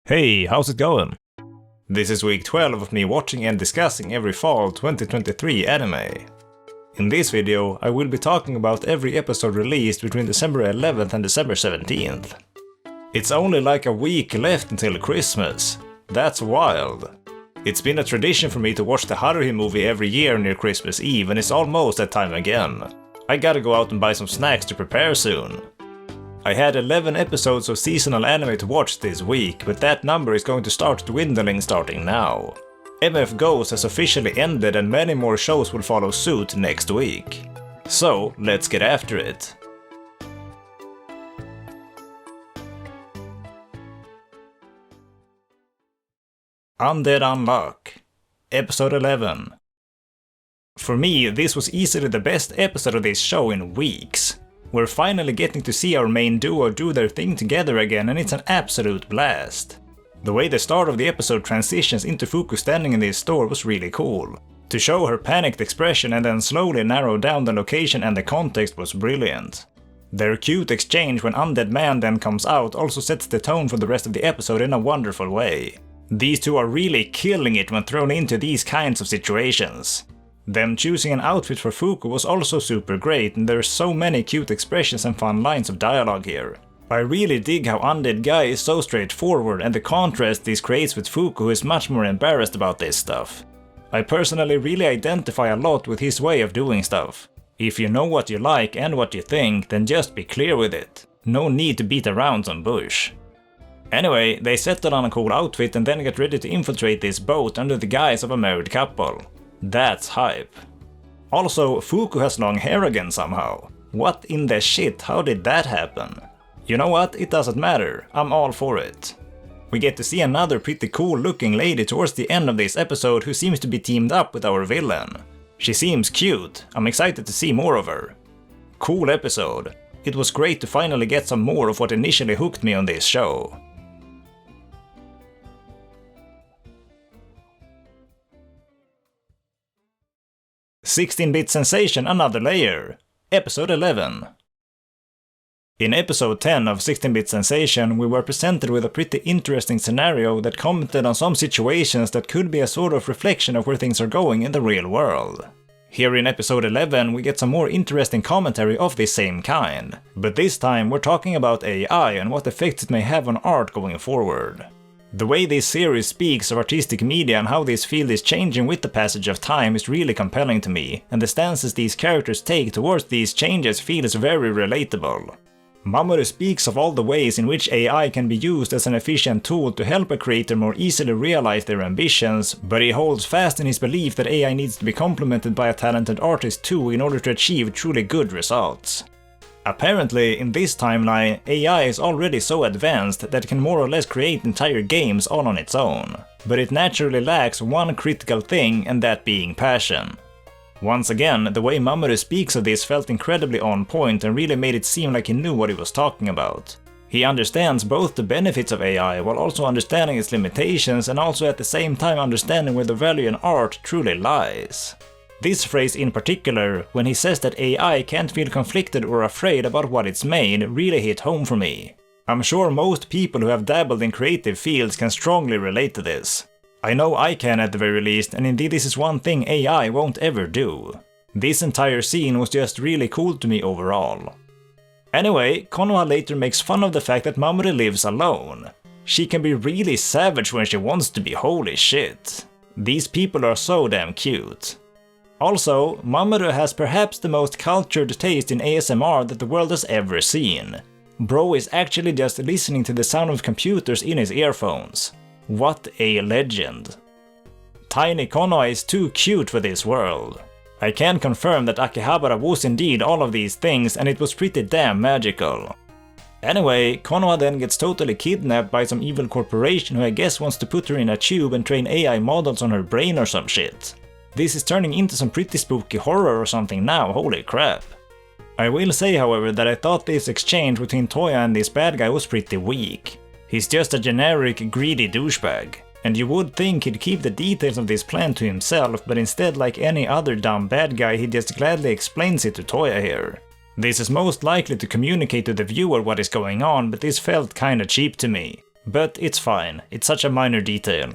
Hey, how's it going? This is week 12 of me watching and discussing every fall 2023 anime. In this video, I will be talking about every episode released between December 11th and December 17th. It's only like a week left until Christmas. That's wild. It's been a tradition for me to watch the Haruhi movie every year near Christmas Eve, and it's almost that time again. I gotta go out and buy some snacks to prepare soon. I had 11 episodes of seasonal anime to watch this week, but that number is going to start dwindling starting now. MF Ghost has officially ended and many more shows will follow suit next week. So, let's get after it. Undead Unluck, Episode 11. For me, this was easily the best episode of this show in weeks. We're finally getting to see our main duo do their thing together again, and it's an absolute blast. The way the start of the episode transitions into Fuku standing in this store was really cool. To show her panicked expression and then slowly narrow down the location and the context was brilliant. Their cute exchange when Undead Man then comes out also sets the tone for the rest of the episode in a wonderful way. These two are really killing it when thrown into these kinds of situations. Them choosing an outfit for Fuku was also super great, and there's so many cute expressions and fun lines of dialogue here. I really dig how Undead Guy is so straightforward, and the contrast this creates with Fuku, who is much more embarrassed about this stuff. I personally really identify a lot with his way of doing stuff. If you know what you like and what you think, then just be clear with it. No need to beat around some bush. Anyway, they settle on a cool outfit and then get ready to infiltrate this boat under the guise of a married couple. That's hype. Also, Fuku has long hair again somehow. What in the shit, how did that happen? You know what, it doesn't matter, I'm all for it. We get to see another pretty cool looking lady towards the end of this episode who seems to be teamed up with our villain. She seems cute, I'm excited to see more of her. Cool episode. It was great to finally get some more of what initially hooked me on this show. 16-bit Sensation Another Layer, Episode 11. In Episode 10 of 16-bit Sensation, we were presented with a pretty interesting scenario that commented on some situations that could be a sort of reflection of where things are going in the real world. Here in Episode 11, we get some more interesting commentary of the same kind, but this time we're talking about AI and what effects it may have on art going forward. The way this series speaks of artistic media and how this field is changing with the passage of time is really compelling to me, and the stances these characters take towards these changes feels very relatable. Mamoru speaks of all the ways in which AI can be used as an efficient tool to help a creator more easily realize their ambitions, but he holds fast in his belief that AI needs to be complemented by a talented artist too in order to achieve truly good results. Apparently, in this timeline, AI is already so advanced that it can more or less create entire games all on its own. But it naturally lacks one critical thing, and that being passion. Once again, the way Mamoru speaks of this felt incredibly on point and really made it seem like he knew what he was talking about. He understands both the benefits of AI while also understanding its limitations, and also at the same time understanding where the value in art truly lies. This phrase in particular, when he says that AI can't feel conflicted or afraid about what it's made, really hit home for me. I'm sure most people who have dabbled in creative fields can strongly relate to this. I know I can at the very least, and indeed this is one thing AI won't ever do. This entire scene was just really cool to me overall. Anyway, Konoha later makes fun of the fact that Mamoru lives alone. She can be really savage when she wants to be, holy shit. These people are so damn cute. Also, Mamoru has perhaps the most cultured taste in ASMR that the world has ever seen. Bro is actually just listening to the sound of computers in his earphones. What a legend. Tiny Konoha is too cute for this world. I can confirm that Akihabara was indeed all of these things, and it was pretty damn magical. Anyway, Konoha then gets totally kidnapped by some evil corporation who I guess wants to put her in a tube and train AI models on her brain or some shit. This is turning into some pretty spooky horror or something now, holy crap. I will say however that I thought this exchange between Toya and this bad guy was pretty weak. He's just a generic greedy douchebag, and you would think he'd keep the details of this plan to himself, but instead, like any other dumb bad guy, he just gladly explains it to Toya here. This is most likely to communicate to the viewer what is going on, but this felt kinda cheap to me. But it's fine, it's such a minor detail.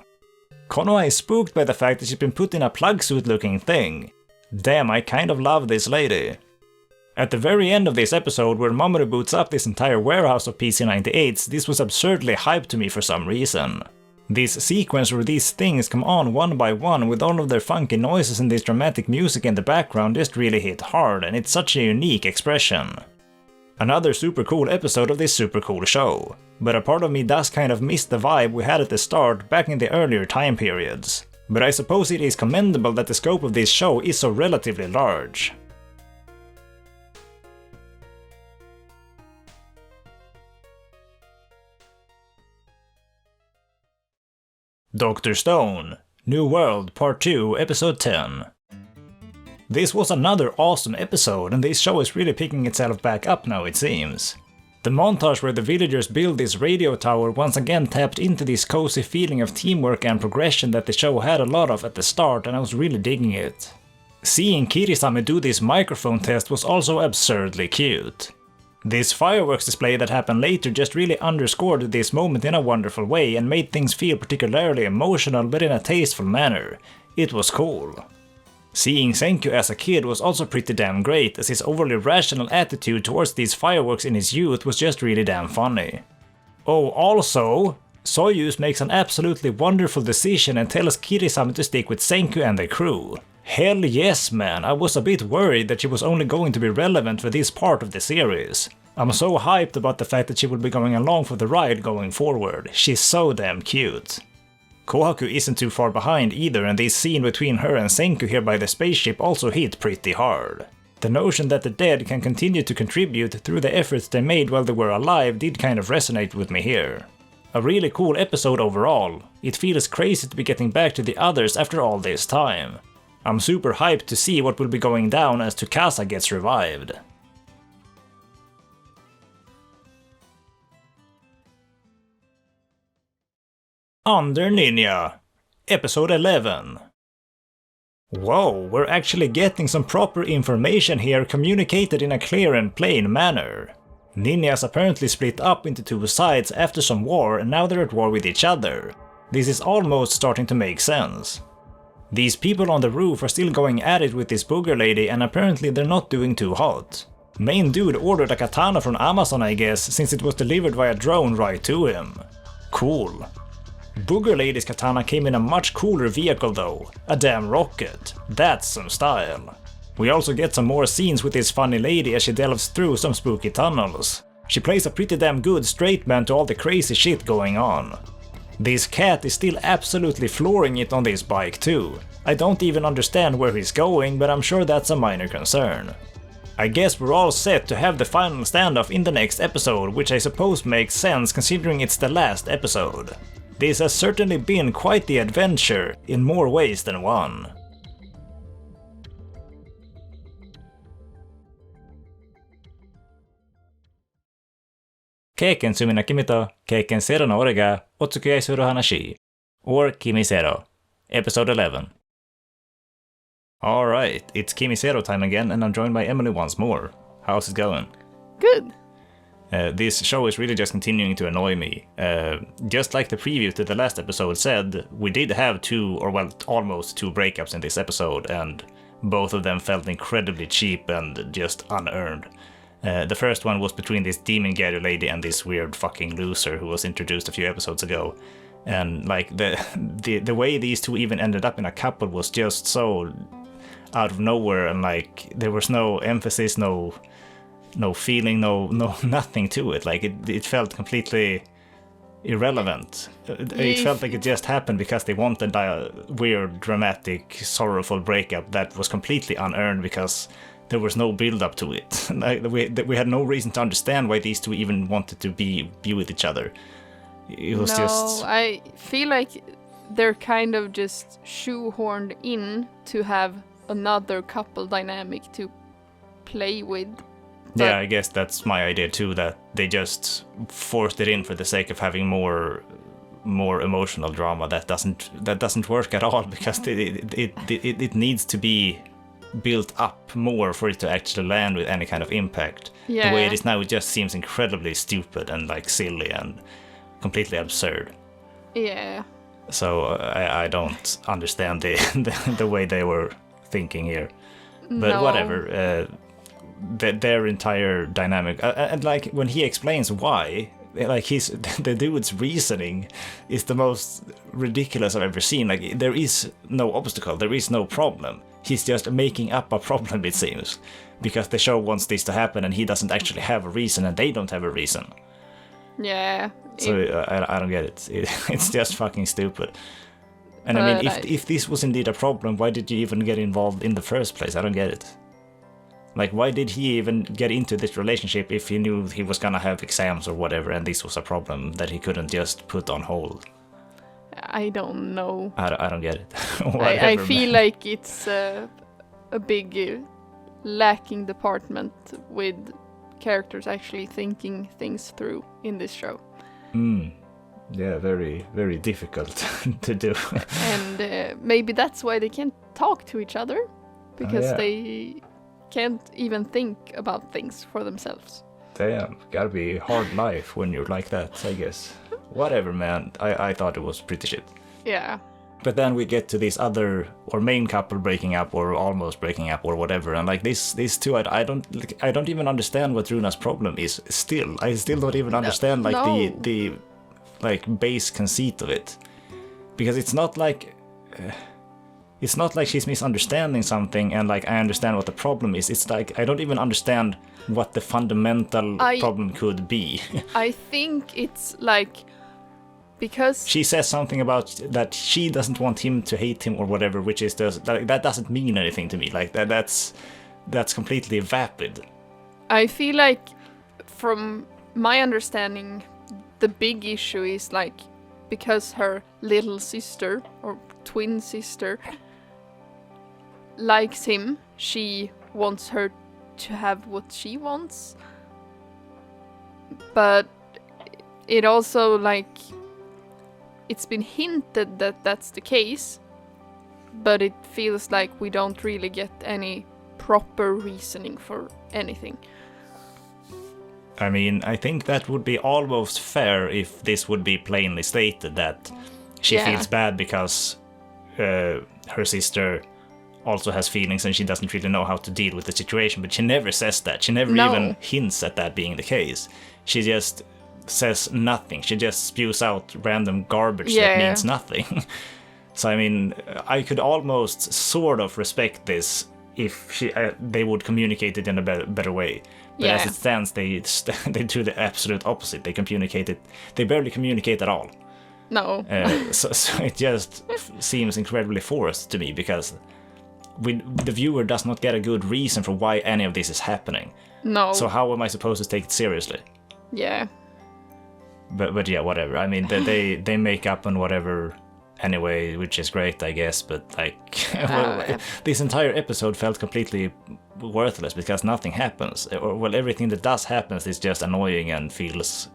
Konoha is spooked by the fact that she's been put in a plug suit looking thing. Damn, I kind of love this lady. At the very end of this episode, where Mamoru boots up this entire warehouse of PC-98s, this was absurdly hyped to me for some reason. This sequence where these things come on one by one with all of their funky noises and this dramatic music in the background just really hit hard, and it's such a unique expression. Another super cool episode of this super cool show, but a part of me does kind of miss the vibe we had at the start back in the earlier time periods. But I suppose it is commendable that the scope of this show is so relatively large. Dr. Stone, New World Part 2, Episode 10. This was another awesome episode, and this show is really picking itself back up now, it seems. The montage where the villagers build this radio tower once again tapped into this cozy feeling of teamwork and progression that the show had a lot of at the start, and I was really digging it. Seeing Kirisame do this microphone test was also absurdly cute. This fireworks display that happened later just really underscored this moment in a wonderful way and made things feel particularly emotional but in a tasteful manner. It was cool. Seeing Senku as a kid was also pretty damn great, as his overly rational attitude towards these fireworks in his youth was just really damn funny. Oh, also, Soyuz makes an absolutely wonderful decision and tells Kirisame to stick with Senku and the crew. Hell yes, man, I was a bit worried that she was only going to be relevant for this part of the series. I'm so hyped about the fact that she will be going along for the ride going forward. She's so damn cute. Kohaku isn't too far behind either, and this scene between her and Senku here by the spaceship also hit pretty hard. The notion that the dead can continue to contribute through the efforts they made while they were alive did kind of resonate with me here. A really cool episode overall. It feels crazy to be getting back to the others after all this time. I'm super hyped to see what will be going down as Tsukasa gets revived. Under Ninja, Episode 11. Whoa, we're actually getting some proper information here communicated in a clear and plain manner. Ninjas apparently split up into two sides after some war, and now they're at war with each other. This is almost starting to make sense. These people on the roof are still going at it with this booger lady, and apparently they're not doing too hot. Main dude ordered a katana from Amazon, I guess, since it was delivered via drone right to him. Cool. Booger lady's katana came in a much cooler vehicle though, a damn rocket. That's some style. We also get some more scenes with this funny lady as she delves through some spooky tunnels. She plays a pretty damn good straight man to all the crazy shit going on. This cat is still absolutely flooring it on this bike too. I don't even understand where he's going, but I'm sure that's a minor concern. I guess we're all set to have the final standoff in the next episode, which I suppose makes sense considering it's the last episode. This has certainly been quite the adventure, in more ways than one. Keiken sumina kimito, keiken zero no ore ga otsukei suru hanashi, or Kimizero, Episode 11. Alright, it's Kimizero time again, and I'm joined by Emily once more. How's it going? Good. This show is really just continuing to annoy me. Just like the preview to the last episode said, we did have almost two breakups in this episode, and both of them felt incredibly cheap and just unearned. The first one was between this demon gator lady and this weird fucking loser who was introduced a few episodes ago. And like the way these two even ended up in a couple was just so out of nowhere, and like there was no emphasis, no feeling, no nothing to it. Like it felt completely irrelevant. It felt like it just happened because they wanted a weird, dramatic, sorrowful breakup that was completely unearned because there was no build up to it. Like, we had no reason to understand why these two even wanted to be with each other. It was just... I feel like they're kind of just shoehorned in to have another couple dynamic to play with. Yeah, I guess that's my idea too, that they just forced it in for the sake of having more emotional drama that doesn't work at all, because it needs to be built up more for it to actually land with any kind of impact. Yeah. The way it is now, it just seems incredibly stupid and like silly, and completely absurd. Yeah. So I don't understand the way they were thinking here. But No. whatever. Their entire dynamic, and like when he explains why, like the dude's reasoning is the most ridiculous I've ever seen. Like there is no obstacle, there is no problem. He's just making up a problem, it seems, because the show wants this to happen, and he doesn't actually have a reason, and they don't have a reason. Yeah. So I don't get it. It's just fucking stupid. And I mean, if this was indeed a problem, why did you even get involved in the first place? I don't get it. Like, why did he even get into this relationship if he knew he was gonna have exams or whatever, and this was a problem that he couldn't just put on hold? I don't know. I don't get it. I feel like it's a big lacking department with characters actually thinking things through in this show. Yeah, very, very difficult to do. And maybe that's why they can't talk to each other, because they can't even think about things for themselves. Damn, gotta be a hard life when you're like that, I guess. Whatever, man. I thought it was pretty shit. Yeah. But then we get to this other, or main couple breaking up, or almost breaking up, or whatever, and like these two, I don't even understand what Runa's problem is. Still, I still don't even understand the like base conceit of it, because it's not like she's misunderstanding something and like I understand what the problem is. It's like I don't even understand what the fundamental problem could be. I think it's like because she says something about that she doesn't want him to hate him or whatever, which is just that doesn't mean anything to me. Like that's completely vapid. I feel like from my understanding, the big issue is like because her little sister or twin sister likes him, she wants her to have what she wants. But it also like it's been hinted that that's the case, but it feels like we don't really get any proper reasoning for anything. I mean, I think that would be almost fair if this would be plainly stated that she feels bad because her sister also has feelings and she doesn't really know how to deal with the situation, but she never says that. She never even hints at that being the case. She just says nothing. She just spews out random garbage that means nothing. So I mean, I could almost sort of respect this if they would communicate it in a better way. But as it stands, they do the absolute opposite. They barely communicate at all. No. So it just seems incredibly forced to me, because the viewer does not get a good reason for why any of this is happening. No. So how am I supposed to take it seriously? Yeah. But yeah, whatever. I mean, they make up on whatever anyway, which is great, I guess. But like, this entire episode felt completely worthless because nothing happens. Or well, everything that does happens is just annoying and feels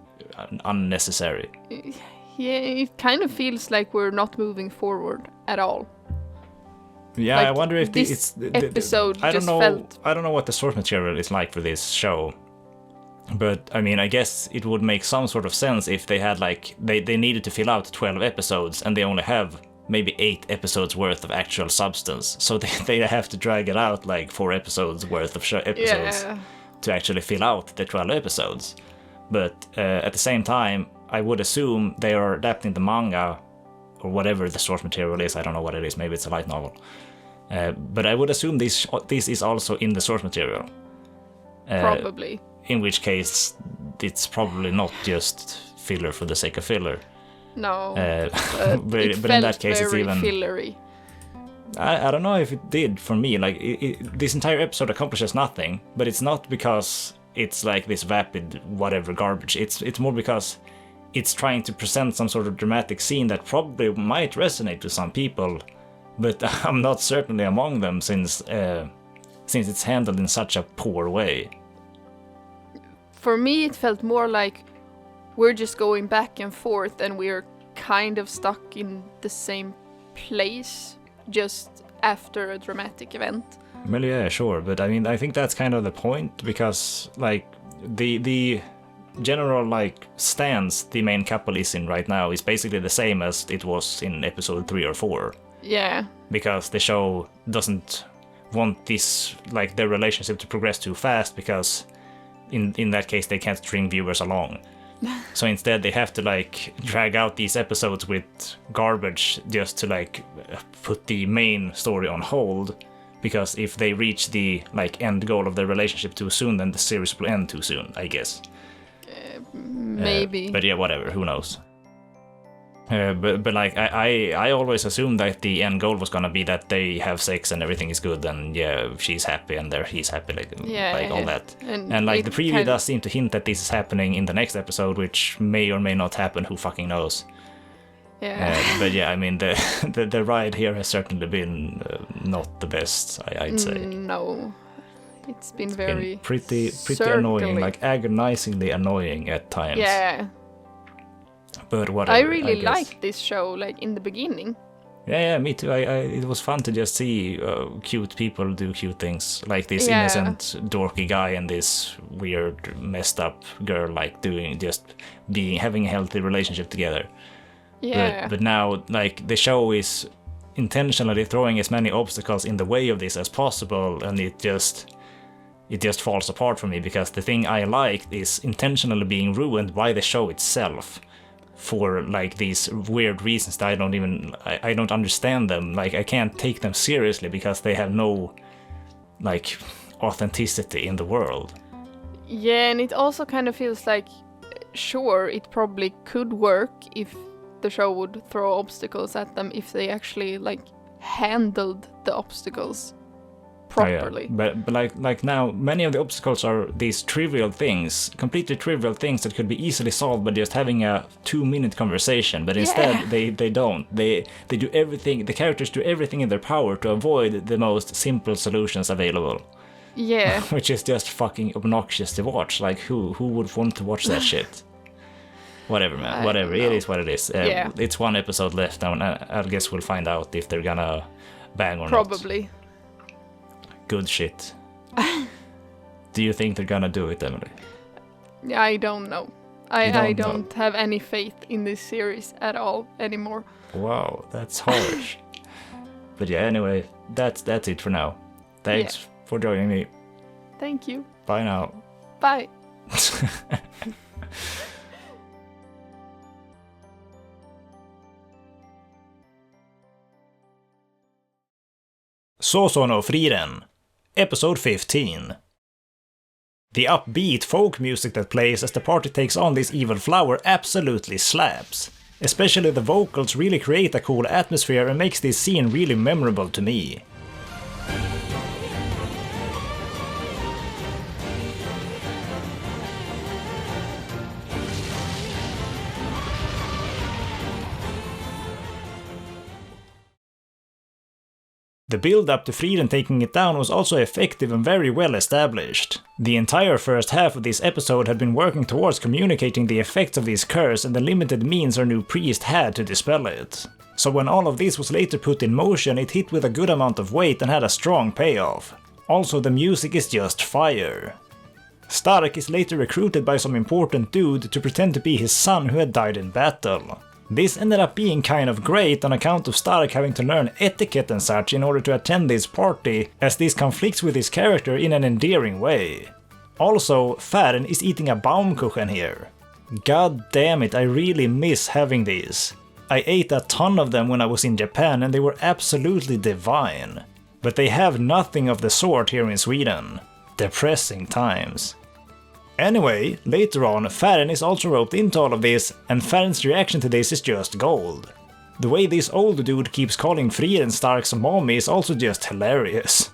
unnecessary. Yeah, it kind of feels like we're not moving forward at all. Yeah, like, I wonder if this episode I don't felt... know what the source material is like for this show. But I mean, I guess it would make some sort of sense if they had like they needed to fill out 12 episodes and they only have maybe 8 episodes worth of actual substance. So they have to drag it out like 4 episodes worth of episodes to actually fill out the 12 episodes. But at the same time, I would assume they are adapting the manga or whatever the source material is. I don't know what it is. Maybe it's a light novel. But I would assume this is also in the source material. Probably. In which case, it's probably not just filler for the sake of filler. No, but in that case, it's even fillery. I don't know if it did for me. Like this entire episode accomplishes nothing, but it's not because it's like this vapid whatever garbage. It's more because it's trying to present some sort of dramatic scene that probably might resonate to some people, but I'm not certainly among them since it's handled in such a poor way. For me, it felt more like we're just going back and forth and we're kind of stuck in the same place just after a dramatic event. Well, yeah, sure, but I mean, I think that's kind of the point, because like the general like stance the main couple is in right now is basically the same as it was in episode 3 or 4. Yeah. Because the show doesn't want this, like, their relationship to progress too fast, because in that case they can't string viewers along. So instead they have to like drag out these episodes with garbage just to like put the main story on hold, because if they reach the like end goal of their relationship too soon, then the series will end too soon, I guess. Maybe. But yeah, whatever, who knows. But like I always assumed that the end goal was gonna be that they have sex and everything is good, and yeah, she's happy and he's happy, all that. And like the preview does seem to hint that this is happening in the next episode, which may or may not happen. Who fucking knows? Yeah. But yeah, I mean the ride here has certainly been not the best. I'd say. No, it's been very pretty annoying, like agonizingly annoying at times. Yeah. But whatever, I really liked this show, like in the beginning. Yeah, me too. It was fun to just see cute people do cute things, like this innocent, dorky guy and this weird, messed up girl, like having a healthy relationship together. Yeah. But now, like, the show is intentionally throwing as many obstacles in the way of this as possible, and it just falls apart for me, because the thing I liked is intentionally being ruined by the show itself. For like these weird reasons that I don't understand them. Like, I can't take them seriously because they have no like authenticity in the world. Yeah, and it also kind of feels like, sure, it probably could work if the show would throw obstacles at them, if they actually like handled the obstacles properly. Oh, yeah. But like now, many of the obstacles are these trivial things, completely trivial things that could be easily solved by just having a 2-minute conversation. But instead, they don't. They do everything. The characters do everything in their power to avoid the most simple solutions available. Yeah. Which is just fucking obnoxious to watch. Like, who would want to watch that shit? Whatever, man. Whatever. It is what it is. It's one episode left now, and I guess we'll find out if they're gonna bang or not. Probably. Good shit. Do you think they're gonna do it, Emily? I don't know. I don't have any faith in this series at all anymore. Wow, that's harsh. But yeah, anyway, that's it for now. Thanks for joining me. Thank you. Bye now. Bye. Sousou no Frieren, Episode 15. The upbeat folk music that plays as the party takes on this evil flower absolutely slaps. Especially the vocals really create a cool atmosphere and makes this scene really memorable to me. The build-up to Frieren taking it down was also effective and very well established. The entire first half of this episode had been working towards communicating the effects of this curse and the limited means our new priest had to dispel it. So when all of this was later put in motion, it hit with a good amount of weight and had a strong payoff. Also, the music is just fire. Stark is later recruited by some important dude to pretend to be his son who had died in battle. This ended up being kind of great on account of Stark having to learn etiquette and such in order to attend this party, as this conflicts with his character in an endearing way. Also, Frieren is eating a Baumkuchen here. God damn it, I really miss having these. I ate a ton of them when I was in Japan and they were absolutely divine. But they have nothing of the sort here in Sweden. Depressing times. Anyway, later on, Frieren is also roped into all of this, and Frien's reaction to this is just gold. The way this old dude keeps calling Frieren Stark's mommy is also just hilarious.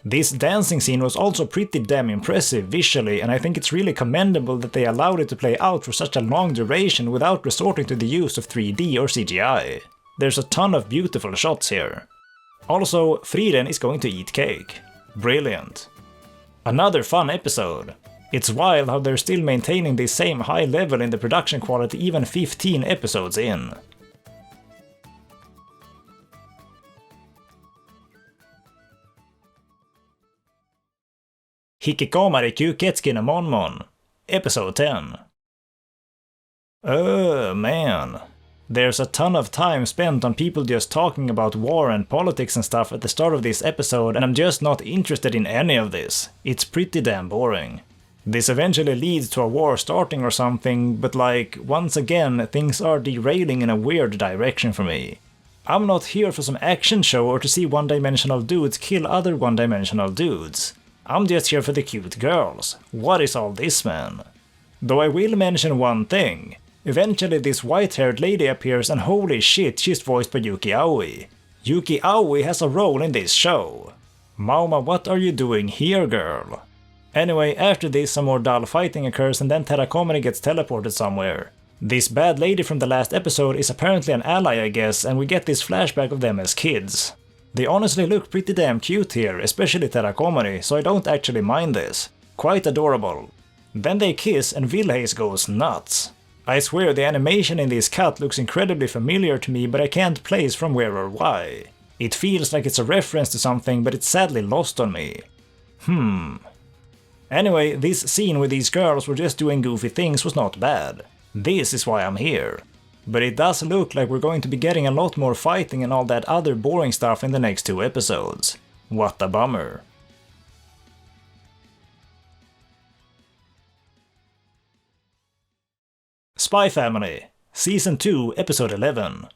This dancing scene was also pretty damn impressive visually, and I think it's really commendable that they allowed it to play out for such a long duration without resorting to the use of 3D or CGI. There's a ton of beautiful shots here. Also, Frieren is going to eat cake. Brilliant. Another fun episode. It's wild how they're still maintaining the same high level in the production quality even 15 episodes in. Hikikomari Kyuuketsuki no Monmon, Episode 10. Oh man. There's a ton of time spent on people just talking about war and politics and stuff at the start of this episode, and I'm just not interested in any of this. It's pretty damn boring. This eventually leads to a war starting or something, but like, once again, things are derailing in a weird direction for me. I'm not here for some action show or to see one-dimensional dudes kill other one-dimensional dudes. I'm just here for the cute girls. What is all this, man? Though I will mention one thing. Eventually this white-haired lady appears and holy shit, she's voiced by Yuki Aoi. Yuki Aoi has a role in this show. Mauma, what are you doing here, girl? Anyway, after this some more dull fighting occurs and then Hikikomari gets teleported somewhere. This bad lady from the last episode is apparently an ally, I guess, and we get this flashback of them as kids. They honestly look pretty damn cute here, especially Hikikomari, so I don't actually mind this. Quite adorable. Then they kiss and Vilhace goes nuts. I swear the animation in this cut looks incredibly familiar to me, but I can't place from where or why. It feels like it's a reference to something, but it's sadly lost on me. Anyway, this scene where these girls were just doing goofy things was not bad. This is why I'm here. But it does look like we're going to be getting a lot more fighting and all that other boring stuff in the next 2 episodes. What a bummer. Spy Family, Season 2, Episode 11.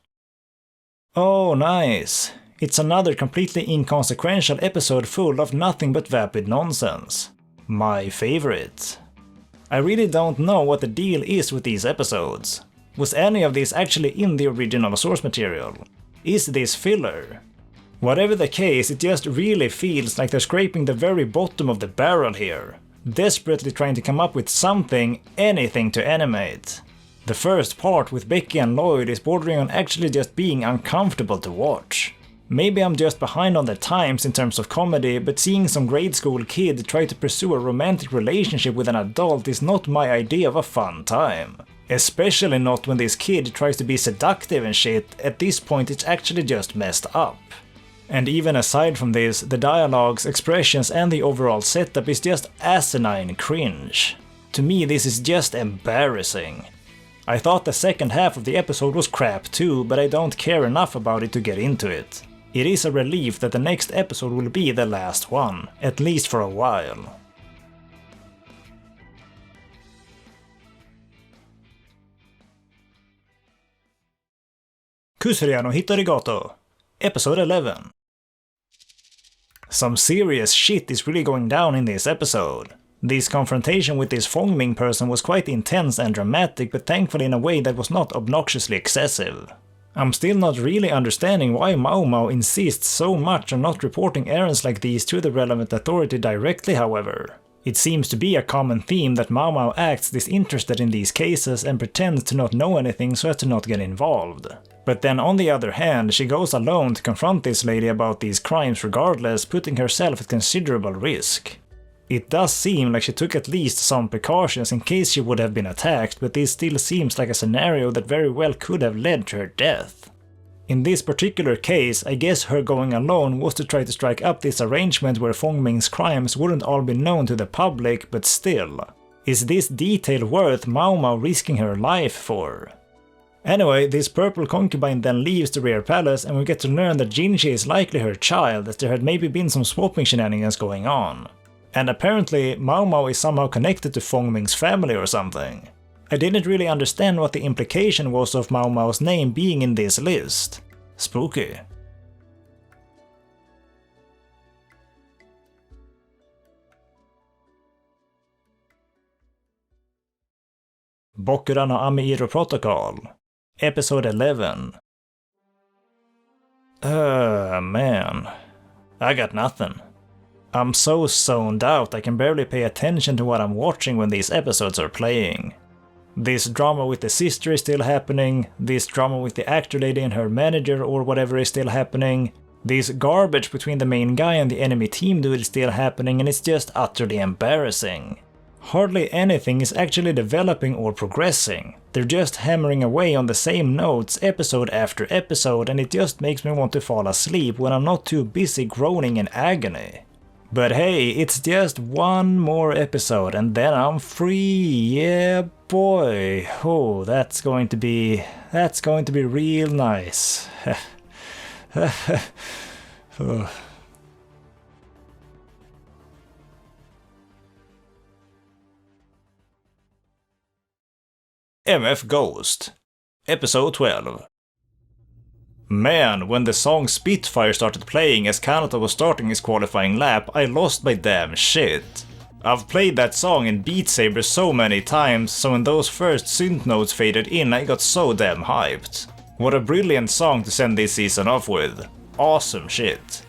Oh, nice. It's another completely inconsequential episode full of nothing but vapid nonsense. My favorite. I really don't know what the deal is with these episodes. Was any of this actually in the original source material? Is this filler? Whatever the case, it just really feels like they're scraping the very bottom of the barrel here. Desperately trying to come up with something, anything to animate. The first part with Becky and Lloyd is bordering on actually just being uncomfortable to watch. Maybe I'm just behind on the times in terms of comedy, but seeing some grade school kid try to pursue a romantic relationship with an adult is not my idea of a fun time. Especially not when this kid tries to be seductive and shit. At this point it's actually just messed up. And even aside from this, the dialogues, expressions and the overall setup is just asinine cringe. To me this is just embarrassing. I thought the second half of the episode was crap too, but I don't care enough about it to get into it. It is a relief that the next episode will be the last one, at least for a while. Kusuriya no Hitorigoto, Episode 11. Some serious shit is really going down in this episode. This confrontation with this Fongming person was quite intense and dramatic, but thankfully in a way that was not obnoxiously excessive. I'm still not really understanding why Mao Mao insists so much on not reporting errands like these to the relevant authority directly, however. It seems to be a common theme that Mao Mao acts disinterested in these cases and pretends to not know anything so as to not get involved. But then on the other hand, she goes alone to confront this lady about these crimes regardless, putting herself at considerable risk. It does seem like she took at least some precautions in case she would have been attacked, but this still seems like a scenario that very well could have led to her death. In this particular case, I guess her going alone was to try to strike up this arrangement where Fongming's crimes wouldn't all be known to the public, but still. Is this detail worth Mao Mao risking her life for? Anyway, this purple concubine then leaves the rear palace and we get to learn that Jinji is likely her child, as there had maybe been some swapping shenanigans going on. And apparently Mao Mao is somehow connected to Fongming's family or something. I didn't really understand what the implication was of Mao Mao's name being in this list. Spooky. Bokura no Ameiro Protocol, Episode 11. Man. I got nothing. I'm so zoned out I can barely pay attention to what I'm watching when these episodes are playing. This drama with the sister is still happening, this drama with the actor lady and her manager or whatever is still happening, this garbage between the main guy and the enemy team dude is still happening, and it's just utterly embarrassing. Hardly anything is actually developing or progressing. They're just hammering away on the same notes episode after episode, and it just makes me want to fall asleep when I'm not too busy groaning in agony. But hey, it's just one more episode and then I'm free, yeah boy. Oh, that's going to be real nice. Oh. MF Ghost, Episode 12. Man, when the song Spitfire started playing as Kanata was starting his qualifying lap, I lost my damn shit. I've played that song in Beat Saber so many times, so when those first synth notes faded in I got so damn hyped. What a brilliant song to send this season off with. Awesome shit.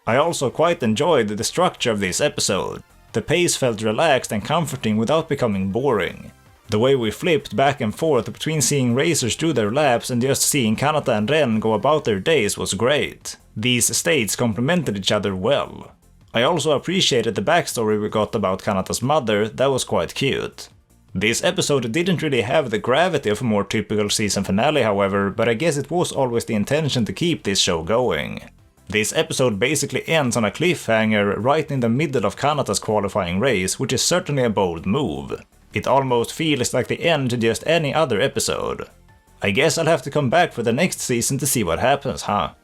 I also quite enjoyed the structure of this episode. The pace felt relaxed and comforting without becoming boring. The way we flipped back and forth between seeing racers do their laps and just seeing Kanata and Ren go about their days was great. These states complemented each other well. I also appreciated the backstory we got about Kanata's mother, that was quite cute. This episode didn't really have the gravity of a more typical season finale however, but I guess it was always the intention to keep this show going. This episode basically ends on a cliffhanger right in the middle of Kanata's qualifying race, which is certainly a bold move. It almost feels like the end to just any other episode. I guess I'll have to come back for the next season to see what happens, huh?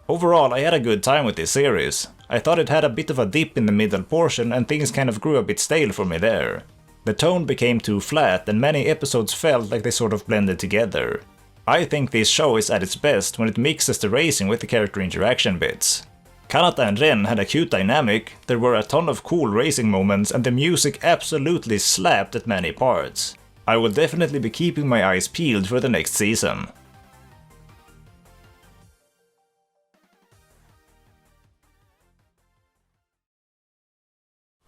Overall, I had a good time with this series. I thought it had a bit of a dip in the middle portion and things kind of grew a bit stale for me there. The tone became too flat and many episodes felt like they sort of blended together. I think this show is at its best when it mixes the racing with the character interaction bits. Kanata and Ren had a cute dynamic, there were a ton of cool racing moments and the music absolutely slapped at many parts. I will definitely be keeping my eyes peeled for the next season.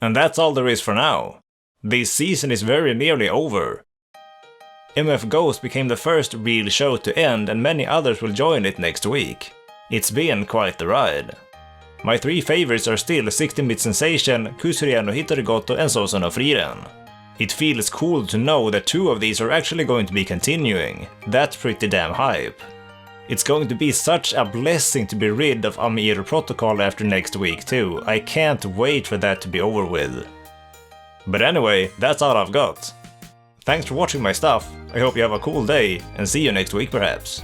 And that's all there is for now. This season is very nearly over. MF Ghost became the first real show to end and many others will join it next week. It's been quite the ride. My three favorites are still 16-bit Sensation, Kusuriya no Hitorigoto and Sousou no Frieren. It feels cool to know that two of these are actually going to be continuing. That's pretty damn hype. It's going to be such a blessing to be rid of Ameiro Protocol after next week too. I can't wait for that to be over with. But anyway, that's all I've got. Thanks for watching my stuff, I hope you have a cool day, and see you next week perhaps.